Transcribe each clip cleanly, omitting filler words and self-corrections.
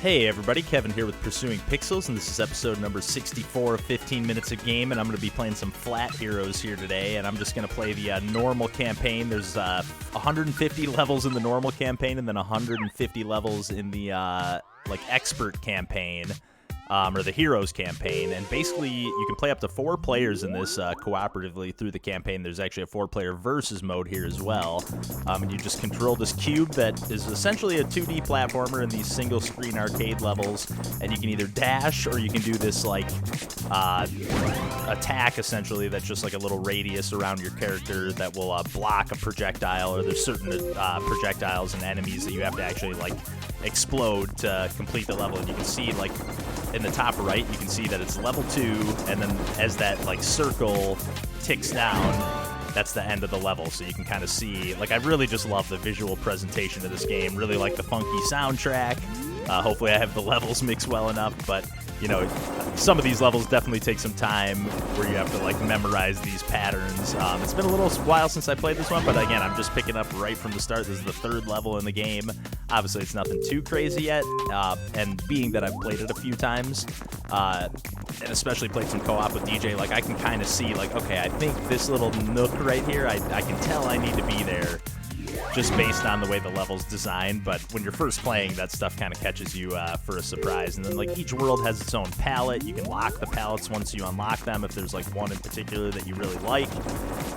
Hey everybody, Kevin here with Pursuing Pixels, and this is episode number 64 of 15 Minutes of Game, and I'm going to be playing some Flat Heroes here today, and I'm just going to play the normal campaign. There's 150 levels in the normal campaign, and then 150 levels in the expert campaign, or the Heroes campaign, and basically you can play up to 4 players in this cooperatively through the campaign. There's actually a 4-player versus mode here as well, and you just control this cube that is essentially a 2D platformer in these single-screen arcade levels, and you can either dash or you can do this attack essentially that's just like a little radius around your character that will block a projectile, or there's certain projectiles and enemies that you have to actually explode to complete the level. And you can see in the top right, you can see that it's level 2, and then as that circle ticks down, that's the end of the level. So you can kind of see, I really just love the visual presentation of this game. Really like the funky soundtrack. Hopefully I have the levels mixed well enough, but some of these levels definitely take some time where you have to memorize these patterns. It's been a little while since I played this one, but again, I'm just picking up right from the start. This is the 3rd level in the game. Obviously, it's nothing too crazy yet, and being that I've played it a few times, and especially played some co-op with DJ, I can kind of see, okay, I think this little nook right here, I can tell I need to be there, just based on the way the level's designed. But when you're first playing, that stuff kind of catches you for a surprise. And then each world has its own palette. You can lock the palettes once you unlock them if there's one in particular that you really like.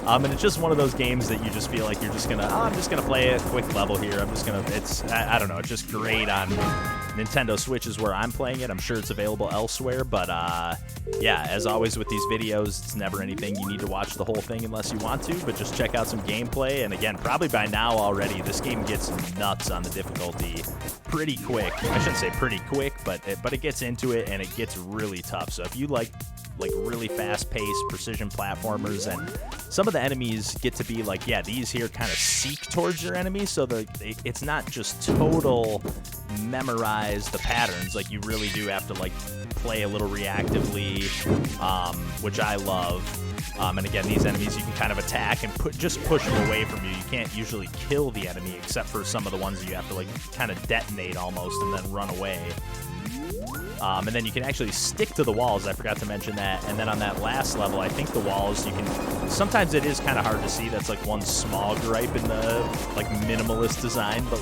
And it's just one of those games that you just feel like you're just gonna, I'm just gonna play a quick level here. I'm just gonna, I don't know, it's just great on Nintendo Switch is where I'm playing it. I'm sure it's available elsewhere, but yeah, as always with these videos, it's never anything you need to watch the whole thing unless you want to, but just check out some gameplay. And again, probably by now already, this game gets nuts on the difficulty pretty quick. I shouldn't say pretty quick, but it gets into it and it gets really tough. So if you like really fast-paced precision platformers, and some of the enemies get to be these here kind of seek towards your enemies, so it's not just total memorize the patterns. You really do have to play a little reactively, which I love. And again, these enemies you can kind of attack and just push them away from you. You can't usually kill the enemy except for some of the ones you have to kind of detonate almost and then run away. And then you can actually stick to the walls. I forgot to mention that. And then on that last level, I think the walls, you can, sometimes it is kind of hard to see. That's one small gripe in the minimalist design, but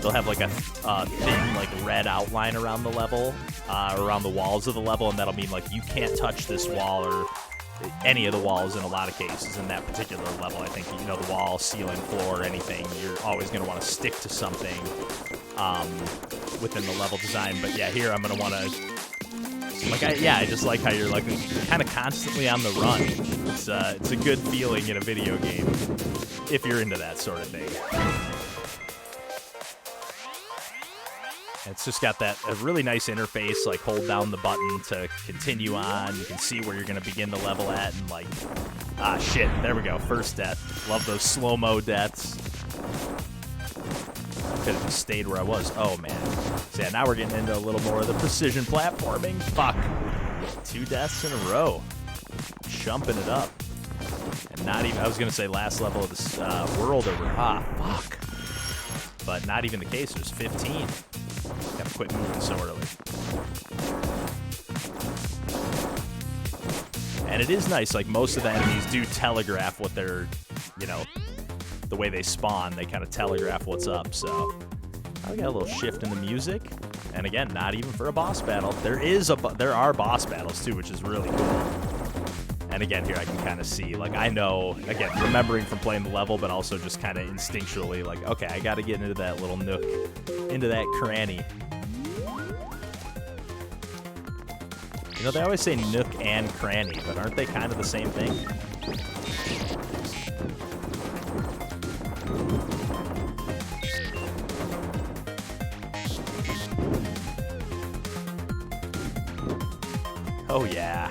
they'll have a thin red outline around the level, around the walls of the level, and that'll mean you can't touch this wall or any of the walls in a lot of cases in that particular level. I think, the wall, ceiling, floor, anything, you're always going to want to stick to something within the level design. But yeah, here I'm going to want to, I just like how you're kind of constantly on the run. It's a good feeling in a video game if you're into that sort of thing. It's just got a really nice interface, hold down the button to continue on. You can see where you're going to begin the level at, and shit, there we go, first death. Love those slow-mo deaths. Could have just stayed where I was. Oh, man. So yeah, now we're getting into a little more of the precision platforming. Fuck. 2 deaths in a row. Jumping it up. And not even, I was going to say last level of this world over. Fuck. But not even the case, there's 15. Gotta quit moving so early. And it is nice, most of the enemies do telegraph what they're, the way they spawn, they kind of telegraph what's up. So I got a little shift in the music, and again, not even for a boss battle. There are boss battles too, which is really cool. And again, here I can kind of see, I know, again, remembering from playing the level, but also just kind of instinctually, okay, I got to get into that little nook, into that cranny. They always say nook and cranny, but aren't they kind of the same thing? Oh, yeah.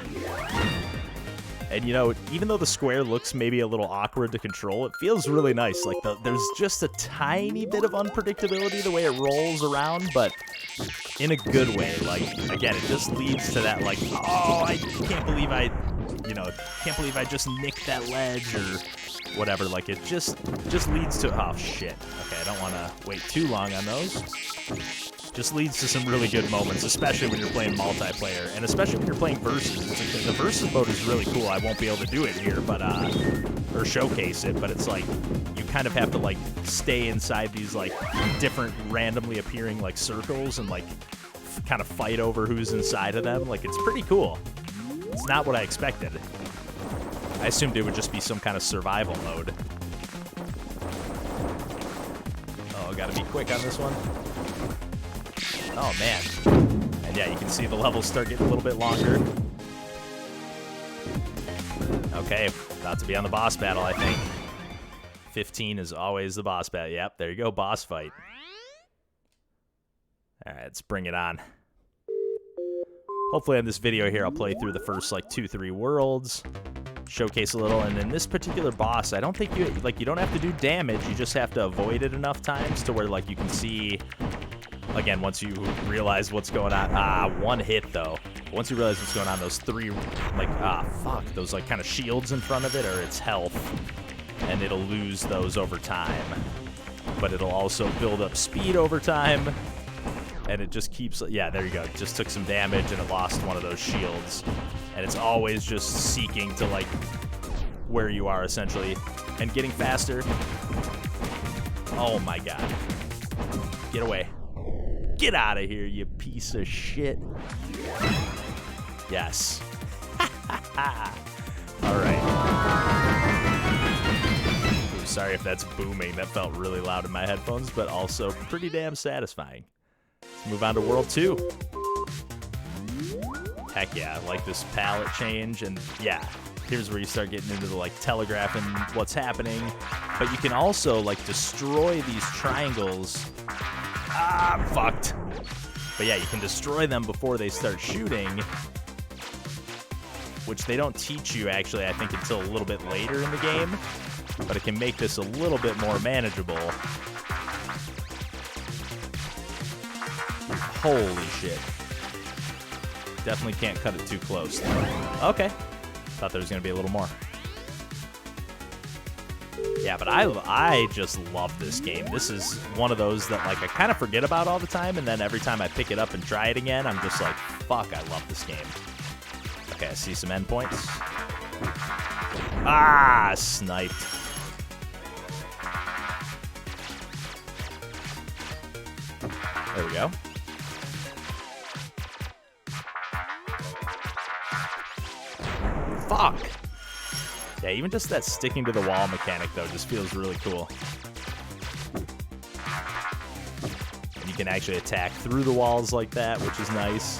And, even though the square looks maybe a little awkward to control, it feels really nice. There's just a tiny bit of unpredictability the way it rolls around, but in a good way. Again, it just leads to that, oh, I can't believe I just nicked that ledge, or whatever. It just leads to, oh, shit. Okay, I don't want to wait too long on those. just leads to some really good moments, especially when you're playing multiplayer, and especially when you're playing versus. The versus mode is really cool. I won't be able to do it here, but or showcase it, but it's like you kind of have to like stay inside these like different randomly appearing like circles and like kind of fight over who's inside of them. Like, it's pretty cool. It's not what I expected. I assumed it would just be some kind of survival mode. Oh, gotta be quick on this one. Oh, man. And yeah, you can see the levels start getting a little bit longer. Okay, about to be on the boss battle, I think. 15 is always the boss battle. Yep, there you go, boss fight. All right, let's bring it on. Hopefully in this video here, I'll play through the first, like, 2-3 worlds, showcase a little, and in this particular boss, I don't think you don't have to do damage, you just have to avoid it enough times to where, like, you can see, again, once you realize what's going on, one hit, though. Once you realize what's going on, those three, like, those, like, kind of shields in front of it are its health, and it'll lose those over time, but it'll also build up speed over time. And it just keeps, yeah, there you go. It just took some damage and it lost one of those shields. And it's always just seeking to, like, where you are, essentially. And getting faster. Oh, my God. Get away. Get out of here, you piece of shit. Yes. All right. Ooh, sorry if that's booming. That felt really loud in my headphones, but also pretty damn satisfying. Move on to World 2. Heck yeah, I like this palette change, and yeah, here's where you start getting into the, like, telegraphing what's happening, but you can also, like, destroy these triangles. Ah, I'm fucked. But yeah, you can destroy them before they start shooting, which they don't teach you, actually, I think, until a little bit later in the game, but it can make this a little bit more manageable. Holy shit. Definitely can't cut it too close. Okay. Thought there was going to be a little more. Yeah, but I just love this game. This is one of those that, like, I kind of forget about all the time, and then every time I pick it up and try it again, I'm just like, fuck, I love this game. Okay, I see some endpoints. Ah, sniped. There we go. Fuck! Yeah, even just that sticking to the wall mechanic, though, just feels really cool. And you can actually attack through the walls like that, which is nice.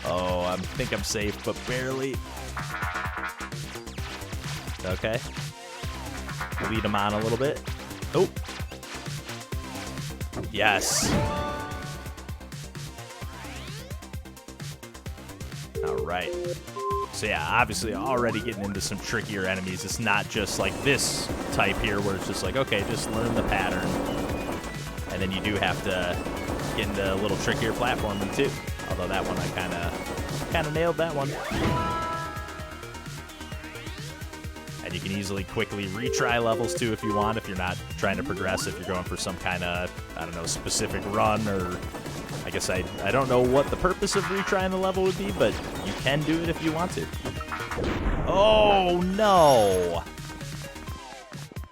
Oh, I think I'm safe, but barely. Okay. Lead him on a little bit. Oh! Yes! Alright. So yeah, obviously already getting into some trickier enemies. It's not just like this type here where it's just like, okay, just learn the pattern. And then you do have to get into a little trickier platforming too. Although that one I kind of nailed that one. And you can easily quickly retry levels too if you want, if you're not trying to progress, if you're going for some kind of, I don't know, specific run, or I guess I don't know what the purpose of retrying the level would be, but you can do it if you want to. Oh, no!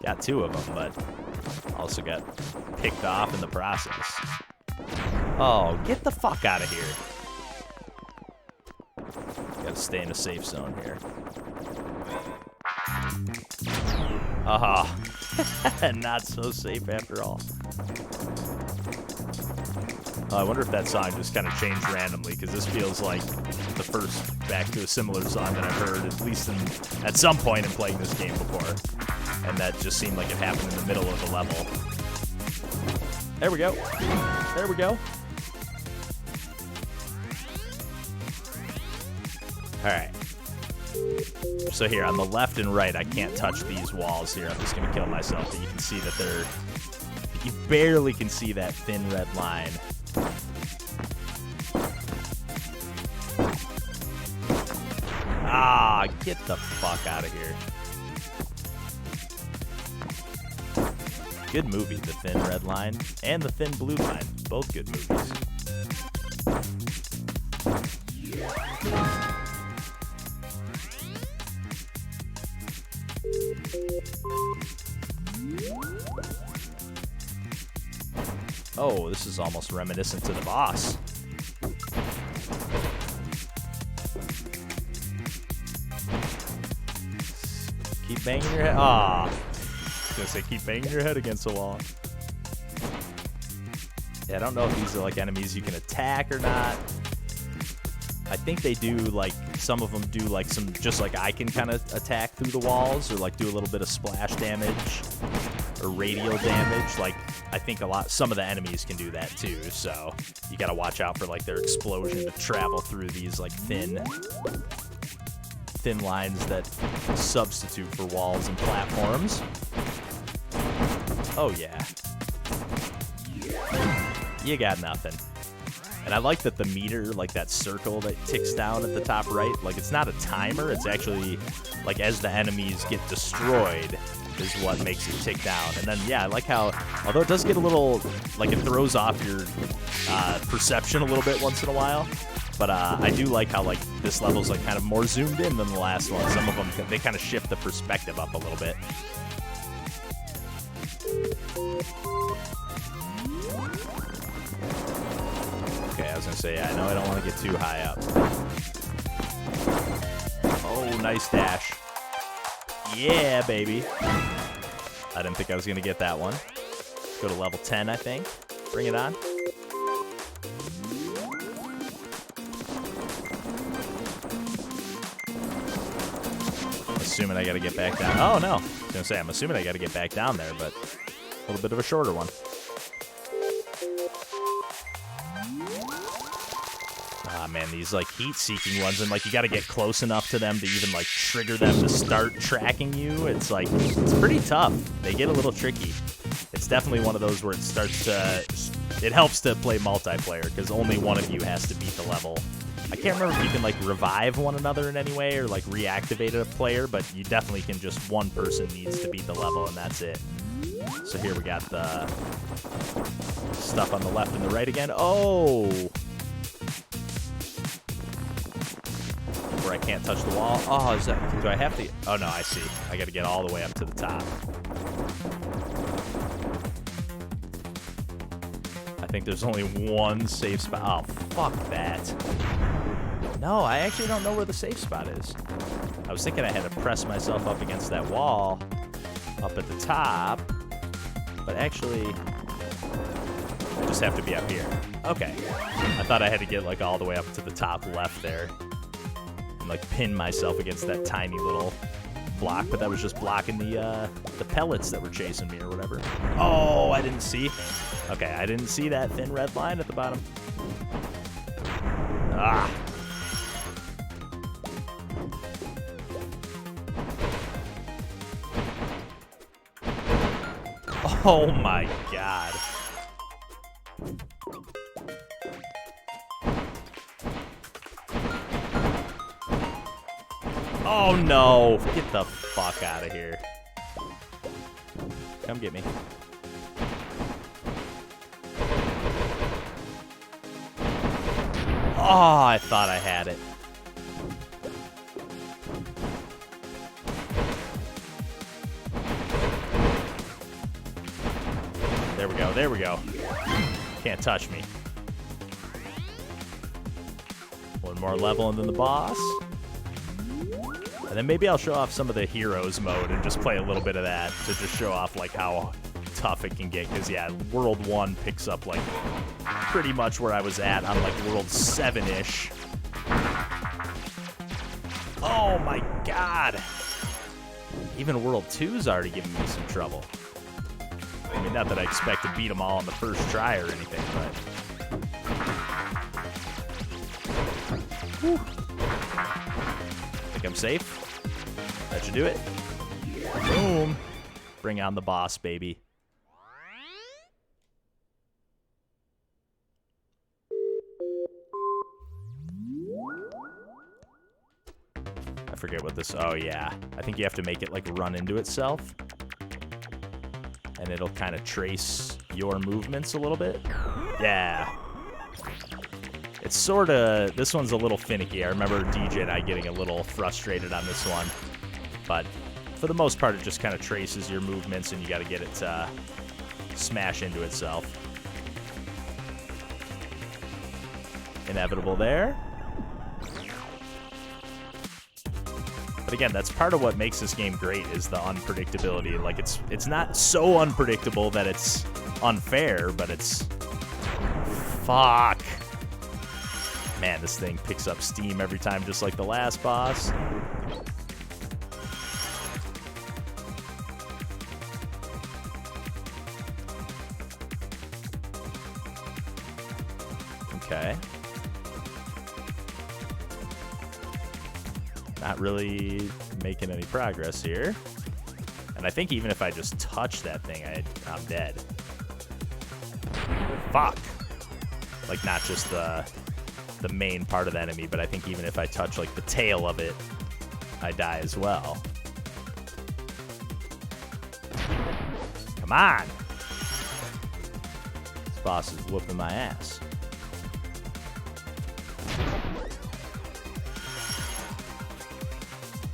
Got two of them, but also got picked off in the process. Oh, get the fuck out of here. Gotta stay in a safe zone here. Aha. Not so safe after all. I wonder if that song just kind of changed randomly, because this feels like the first back to a similar song that I've heard, at least at some point in playing this game before. And that just seemed like it happened in the middle of the level. There we go. There we go. Alright. So here, on the left and right, I can't touch these walls here. I'm just going to kill myself, but you can see that they're... You barely can see that thin red line. Ah, get the fuck out of here. Good movie, The Thin Red Line and The Thin Blue Line. Both good movies. Oh, this is almost reminiscent to the boss. Keep banging your head. Ah, I was gonna say keep banging your head against the wall. Yeah, I don't know if these are like enemies you can attack or not. I think they do, like, some of them do like some, just like I can kind of attack through the walls or like do a little bit of splash damage or radial damage. Like, I think some of the enemies can do that too, so you gotta watch out for like their explosion to travel through these like thin lines that substitute for walls and platforms. Oh yeah. You got nothing. And I like that the meter, like that circle that ticks down at the top right, like it's not a timer, it's actually like as the enemies get destroyed is what makes it tick down. And then yeah, I like how, although it does get a little, like it throws off your perception a little bit once in a while, but I do like how like this level's like kind of more zoomed in than the last one. Some of them, they kind of shift the perspective up a little bit. Okay, I was gonna say, yeah, I know I don't want to get too high up. Oh, nice dash. Yeah, baby. I didn't think I was gonna get that one. Let's go to level 10, I think. Bring it on. I'm assuming I gotta get back down. Oh, no. I was gonna say, I'm assuming I gotta get back down there, but a little bit of a shorter one. Ah, man, these like heat-seeking ones, and like you got to get close enough to them to even like trigger them to start tracking you. It's like, it's pretty tough. They get a little tricky. It's definitely one of those where it starts to, it helps to play multiplayer because only one of you has to beat the level. I can't remember if you can like revive one another in any way or like reactivate a player, but you definitely can, just one person needs to beat the level and that's it. So here we got the stuff on the left and the right again. Oh! Where I can't touch the wall. Oh, is that, do I have to? Oh no, I see. I gotta get all the way up to the top. I think there's only one safe spot. Oh, fuck that. No, I actually don't know where the safe spot is. I was thinking I had to press myself up against that wall up at the top, but actually I just have to be up here. Okay. I thought I had to get like all the way up to the top left there. Like pin myself against that tiny little block, but that was just blocking the pellets that were chasing me or whatever. Oh, I didn't see. Okay, I didn't see that thin red line at the bottom. Ah. Oh my god. Oh no! Get the fuck out of here. Come get me. Oh, I thought I had it. There we go, there we go. Can't touch me. One more level and then the boss. And then maybe I'll show off some of the heroes mode and just play a little bit of that to just show off like how tough it can get. Because yeah, World 1 picks up like pretty much where I was at on like World 7-ish. Oh my god! Even World 2's already giving me some trouble. I mean, not that I expect to beat them all on the first try or anything, but... Whew. Think I'm safe? That should do it. Boom. Bring on the boss, baby. I forget what this... Oh, yeah. I think you have to make it, like, run into itself. and it'll kind of trace your movements a little bit. Yeah. It's sort of, this one's a little finicky. I remember DJ and I getting a little frustrated on this one, but for the most part, it just kind of traces your movements, and you got to get it to smash into itself. Inevitable there. But again, that's part of what makes this game great, is the unpredictability. Like, it's not so unpredictable that it's unfair, but it's... Fuck. Man, this thing picks up steam every time, just like the last boss. Okay. Not really making any progress here. And I think even if I just touch that thing, I'm dead. Fuck. Like, not just the main part of the enemy, but I think even if I touch, like, the tail of it, I die as well. Come on! This boss is whooping my ass.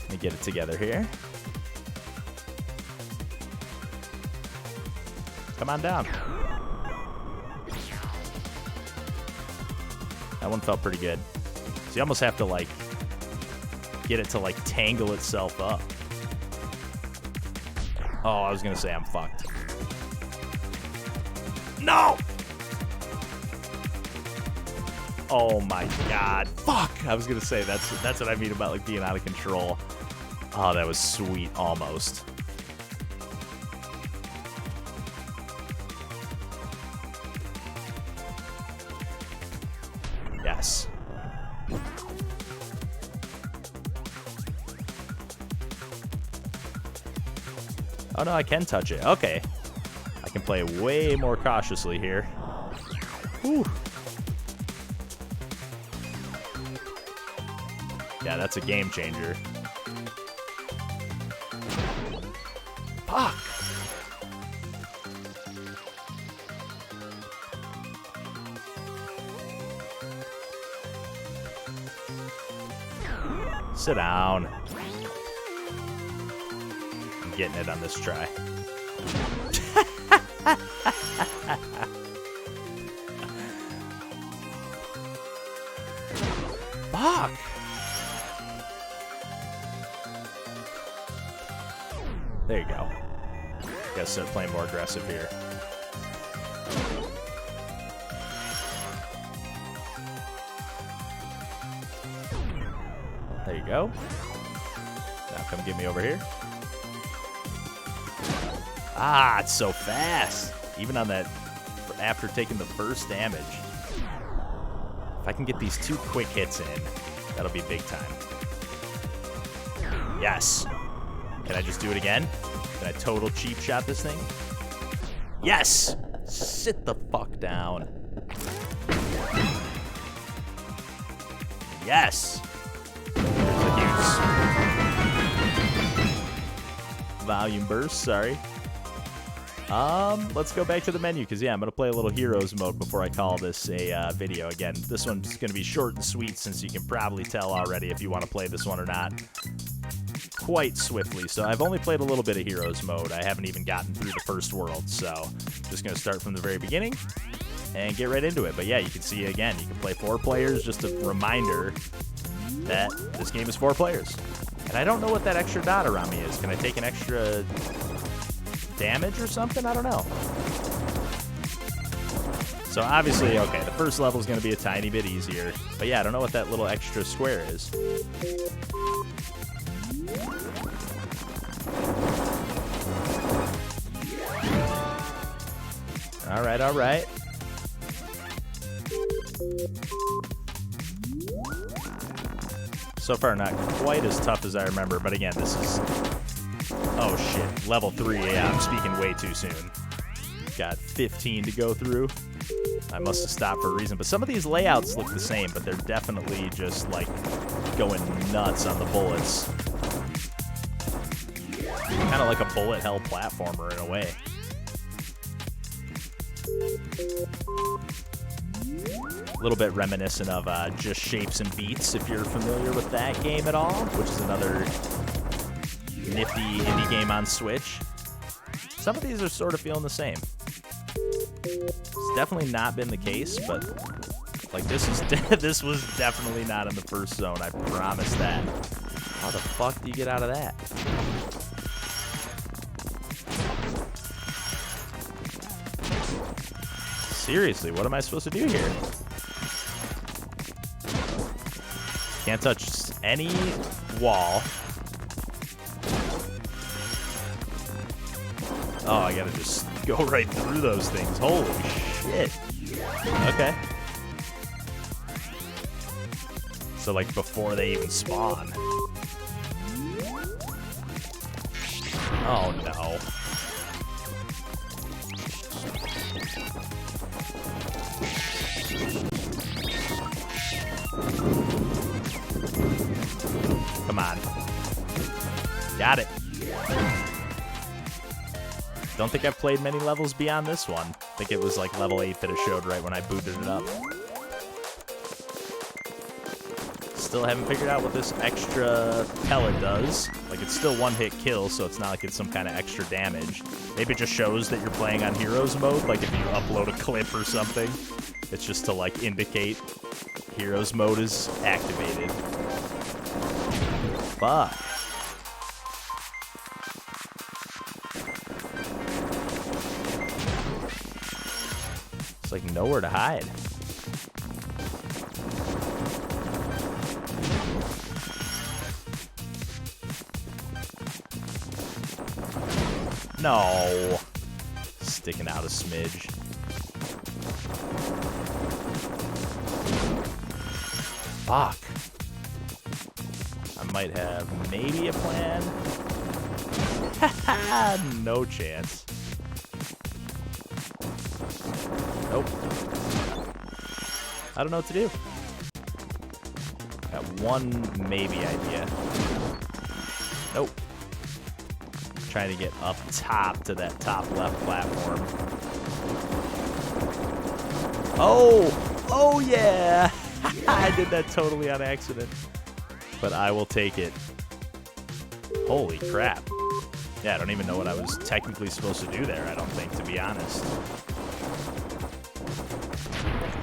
Let me get it together here. Come on down. That one felt pretty good. So you almost have to, like, get it to, like, tangle itself up. Oh, I was gonna say I'm fucked. No! Oh my god. Fuck! I was gonna say, that's what I mean about, like, being out of control. Oh, that was sweet, almost. Yes. Oh no, I can touch it. Okay. I can play way more cautiously here. Whew. Yeah, that's a game changer. Fuck! Sit down. I'm getting it on this try. Fuck! There you go. Gotta start playing more aggressive here. There you go. Now come get me over here. Ah, it's so fast. Even on that, after taking the first damage. If I can get these 2 quick hits in, that'll be big time. Yes. Can I just do it again? Can I total cheap shot this thing? Yes! Sit the fuck down. Yes! Volume burst, sorry. Let's go back to the menu, because, yeah, I'm going to play a little Heroes mode before I call this a video. Again, this one's going to be short and sweet, since you can probably tell already if you want to play this one or not quite swiftly. So I've only played a little bit of Heroes mode. I haven't even gotten through the first world, so just going to start from the very beginning and get right into it. But, yeah, you can see, again, you can play 4 players. Just a reminder that this game is 4 players. And I don't know what that extra dot around me is. Can I take an extra damage or something? I don't know. So obviously, okay, the first level is going to be a tiny bit easier. But yeah, I don't know what that little extra square is. All right, all right. So far, not quite as tough as I remember, but again, this is... Oh, shit. Level 3, yeah, I'm speaking way too soon. Got 15 to go through. I must have stopped for a reason, but some of these layouts look the same, but they're definitely just, like, going nuts on the bullets. Kind of like a bullet hell platformer in a way. A little bit reminiscent of Just Shapes and Beats, if you're familiar with that game at all, which is another nifty indie game on Switch. Some of these are sort of feeling the same. It's definitely not been the case, but like this was definitely not in the first zone. I promise that. How the fuck do you get out of that? Seriously, what am I supposed to do here? Can't touch any wall. Oh, I gotta just go right through those things. Holy shit. Okay. So, like, before they even spawn. Oh, no. Come on. Got it. Don't think I've played many levels beyond this one. I think it was like level 8 that it showed right when I booted it up. Still haven't figured out what this extra pellet does. Like, it's still one-hit kill, so it's not like it's some kind of extra damage. Maybe it just shows that you're playing on Heroes mode, like if you upload a clip or something. It's just to, like, indicate Heroes mode is activated. Fuck. It's like nowhere to hide. No. Sticking out a smidge. Fuck. I might have maybe a plan. No chance. Nope. I don't know what to do. Got one maybe idea. Nope. Trying to get up top to that top left platform. Oh! Oh yeah! I did that totally on accident. But I will take it. Holy crap. Yeah, I don't even know what I was technically supposed to do there, I don't think, to be honest.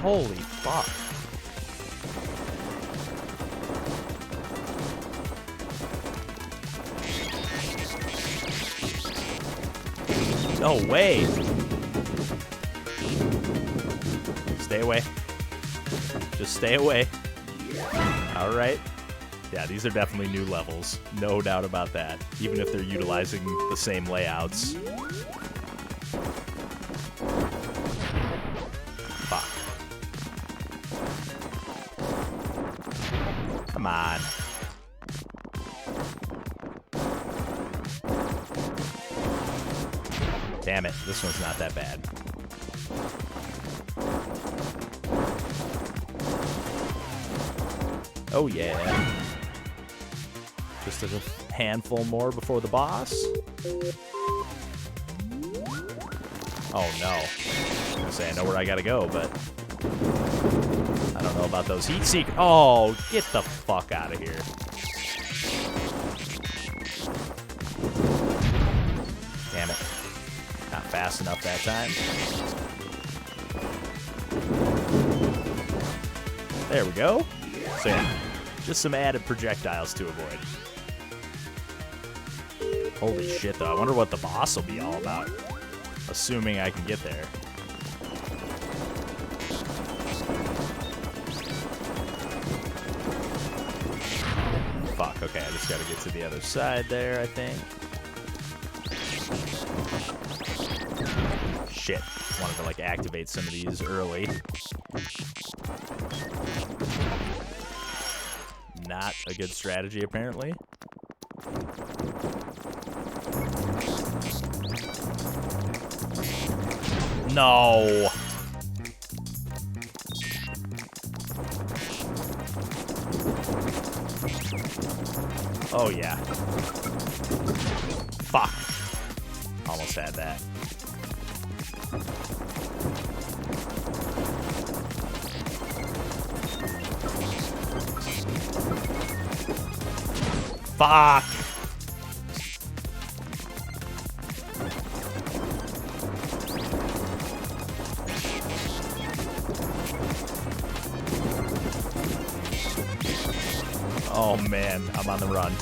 Holy fuck. No way. Stay away. Just stay away. All right. Yeah, these are definitely new levels. No doubt about that. Even if they're utilizing the same layouts. Fuck. Come on. Damn it, this one's not that bad. Oh yeah. Just a handful more before the boss. Oh no. I was gonna say I know where I gotta go, but I don't know about those heat seekers. Oh, get the fuck out of here. Damn it. Not fast enough that time. There we go. So yeah, just some added projectiles to avoid. Holy shit, though. I wonder what the boss will be all about. Assuming I can get there. Fuck, okay, I just gotta get to the other side there, I think. Shit. Wanted to, like, activate some of these early. Not a good strategy, apparently. No. Oh, yeah. Fuck. Almost had that. Fuck! Oh man, I'm on the run.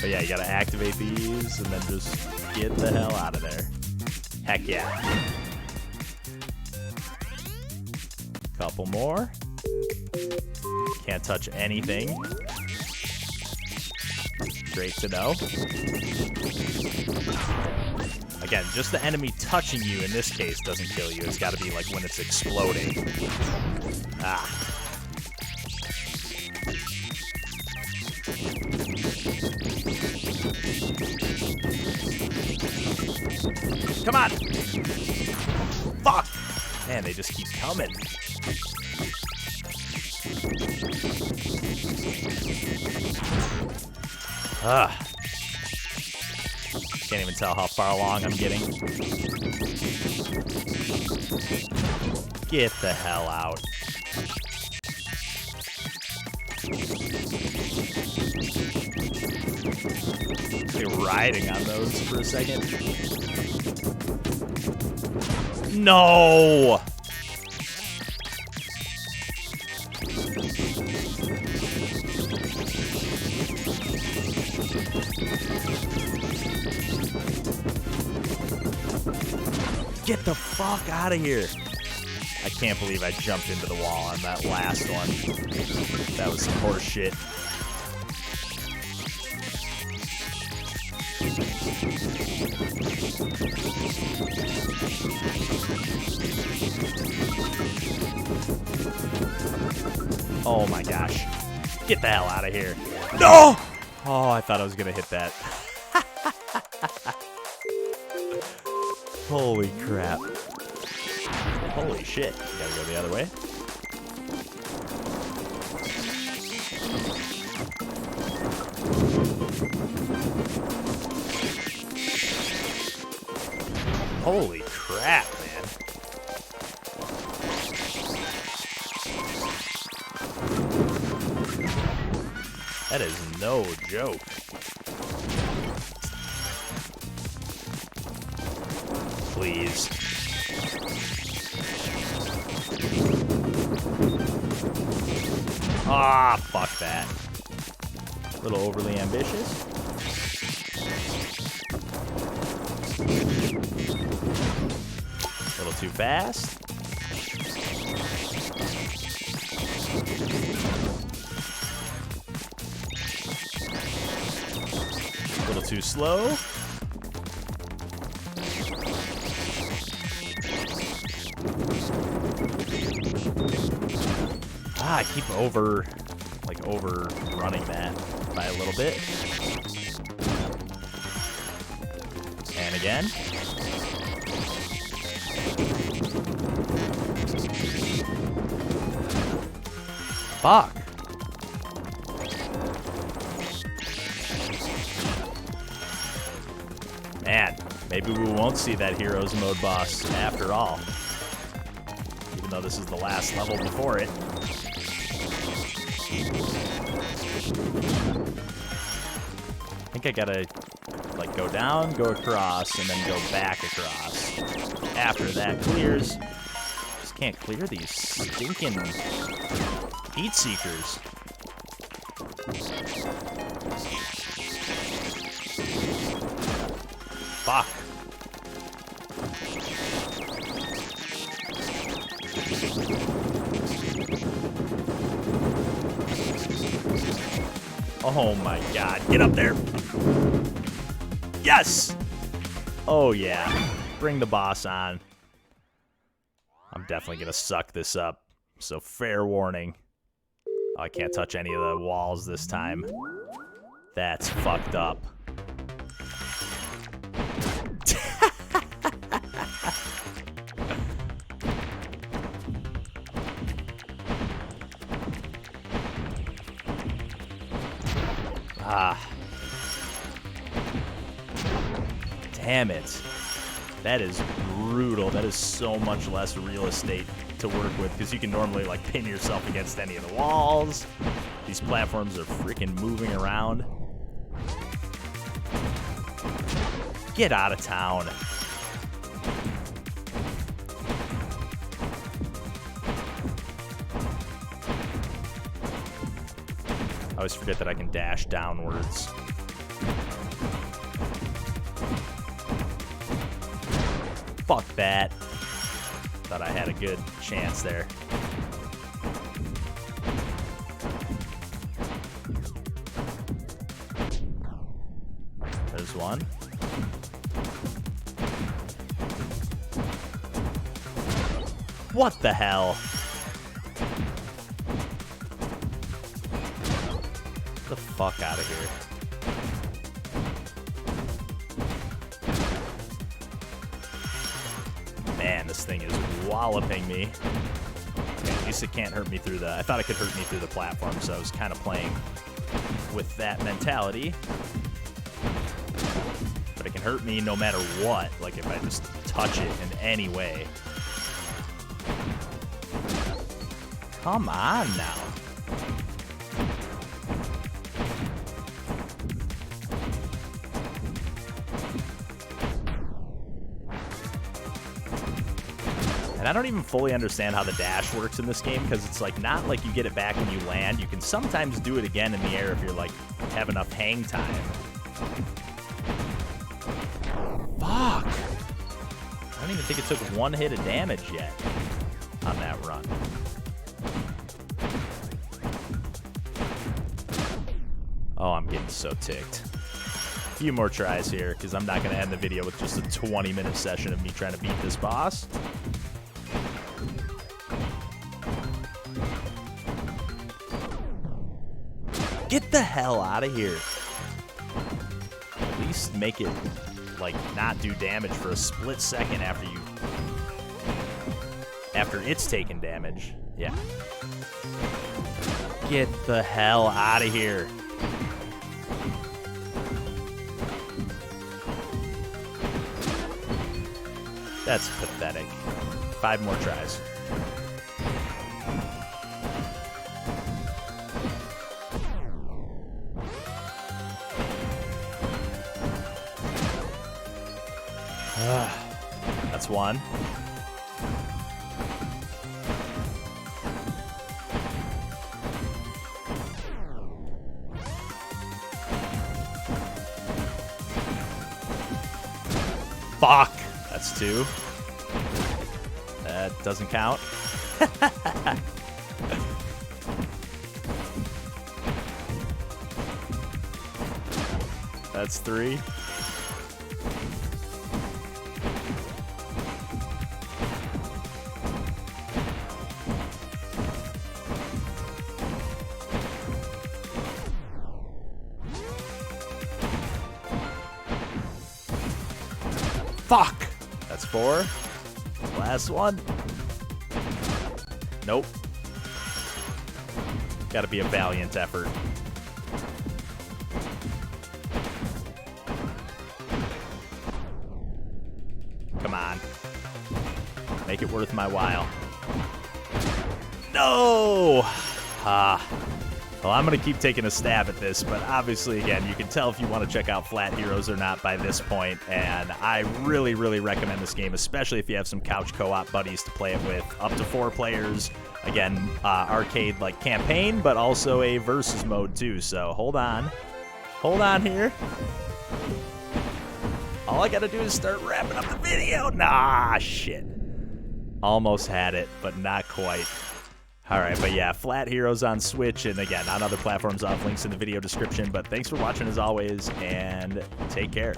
But yeah, you gotta activate these and then just get the hell out of there. Heck yeah. Couple more. Can't touch anything. Great to know. Again, just the enemy touching you in this case doesn't kill you. It's gotta be like when it's exploding. Ah. Come on! Fuck! Man, they just keep coming. Can't even tell how far along I'm getting. Get the hell out. You're riding on those for a second. No! Get the fuck out of here. I can't believe I jumped into the wall on that last one. That was some horse shit. Oh my gosh. Get the hell out of here. No! Oh, I thought I was going to hit that. Holy crap. Holy shit. Gotta go the other way. Holy crap, man. That is no joke. Please. Ah, fuck that. A little overly ambitious. A little too fast. A little too slow. I keep overrunning that by a little bit. And again. Fuck. Man, maybe we won't see that Heroes Mode boss after all. Even though this is the last level before it. I think I gotta, like, go down, go across, and then go back across. After that clears, just can't clear these stinking heat seekers. Fuck. Oh my god, get up there. Yes! Oh yeah, bring the boss on. I'm definitely gonna suck this up, so fair warning. Oh, I can't touch any of the walls this time. That's fucked up. Ah. Damn it. That is brutal. That is so much less real estate to work with, because you can normally, like, pin yourself against any of the walls. These platforms are freaking moving around. Get out of town. I always forget that I can dash downwards. Fuck that. Thought I had a good chance there. There's one. What the hell? Get the fuck out of here. Man, this thing is walloping me. Okay, at least it can't hurt me through the... I thought it could hurt me through the platform, so I was kind of playing with that mentality. But it can hurt me no matter what, like if I just touch it in any way. Come on now. And I don't even fully understand how the dash works in this game, because it's like not like you get it back when you land. You can sometimes do it again in the air if you're like have enough hang time. Fuck. I don't even think it took one hit of damage yet on that run. Oh, I'm getting so ticked. A few more tries here, because I'm not going to end the video with just a 20-minute session of me trying to beat this boss. Get the hell out of here. At least make it, like, not do damage for a split second after you... after it's taken damage. Yeah. Get the hell out of here. That's pathetic. 5 more tries. That's one. Fuck. That's 2. That doesn't count. That's 3. Fuck! That's 4. Last one. Nope. Gotta be a valiant effort. Come on. Make it worth my while. No! Well, I'm going to keep taking a stab at this, but obviously, again, you can tell if you want to check out Flat Heroes or not by this point, and I really, really recommend this game, especially if you have some couch co-op buddies to play it with. Up to 4 players. Again, arcade-like campaign, but also a versus mode, too, so hold on. Hold on here. All I got to do is start wrapping up the video. Nah, shit. Almost had it, but not quite. Alright, but yeah, Flat Heroes on Switch, and again, on other platforms, I'll have links in the video description, but thanks for watching as always, and take care.